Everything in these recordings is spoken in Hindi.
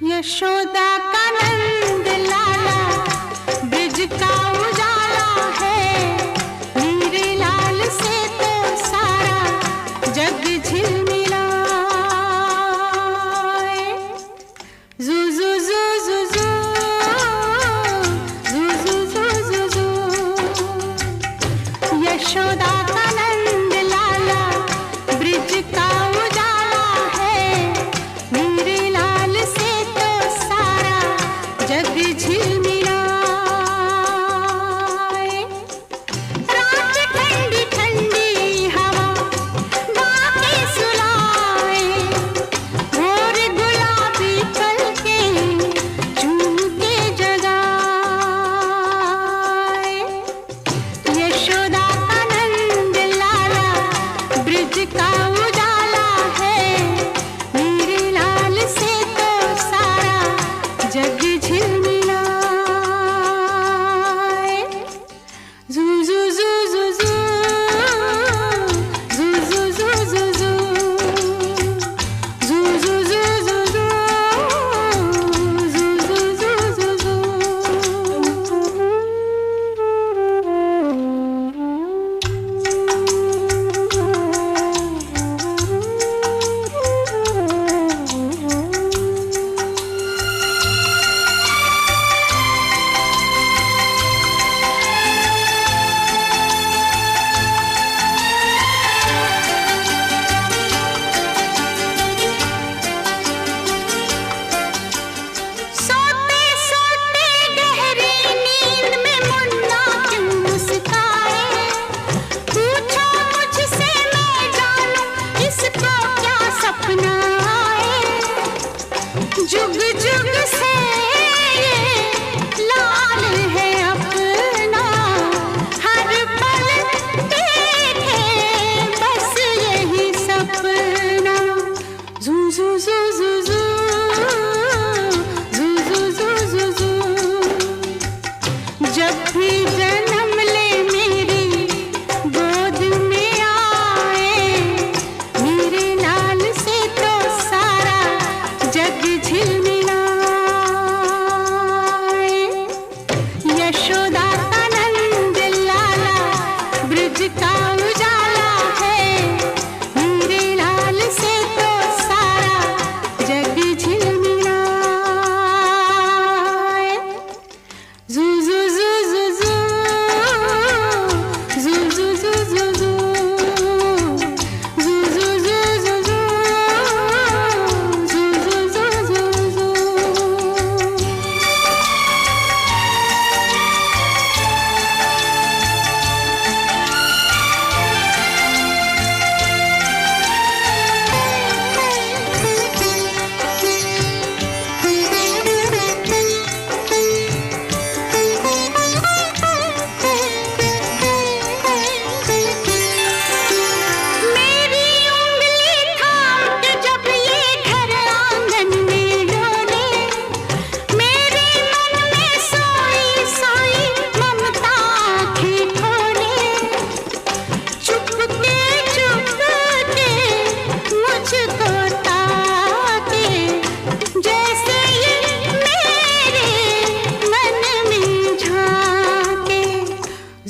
यशोदा का नंद लाला ब्रिज का उजाला है, मेरे लाल से तो सारा जग झिलमिलाए। जू जू जू जू जू जू जू जू जू जू यशोदा का नंद लाला ब्रिज का उजाला है, मेरे लाल से तो सारा जग झिलमिलाए। रात ठंडी ठंडी हवा गाके सुलाए, भोर गुलाबी पल के झूम के जगाए। यशोदा का नंद लाला ब्रिज का उजाला है, मेरे लाल से तो सारा जग झिलमिलाए। जू जू जू जू जू जू जू जू जू जू जू जू जू जू जू जू जू जू सोते सोते गहरी नींद में मुन्ना क्यों मुस्काए, पूछो मुझसे मैं जानूं इसको क्या सपना आए। जुग जुग से ये लाल है अपना, हर पल देखे बस यही सपना। जू जू जू जू जू जू जू जू जू जू जब भी जन्म ले मेरी गोद में आए, मेरे लाल से तो सारा जग झिलमिलाए। यशोदा का नंद लाला ब्रिज का उजाला है, मेरे लाल से तो सारा जग झिलमिलाए। जू जू जू जू जू जू जू जू जू जू जू जू जू जू जू जू जू जू मेरी उंगली थाम के जब ये घर आंगन में डोले, मेरे मन में सोई सोई ममता आँखें खोले। चुपके चुपके मुझको ताके, जैसे ये मेरे मन में झांके।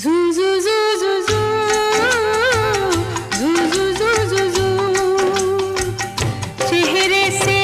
जू जू जू जू जू जू जू जू जू जू चेहरे से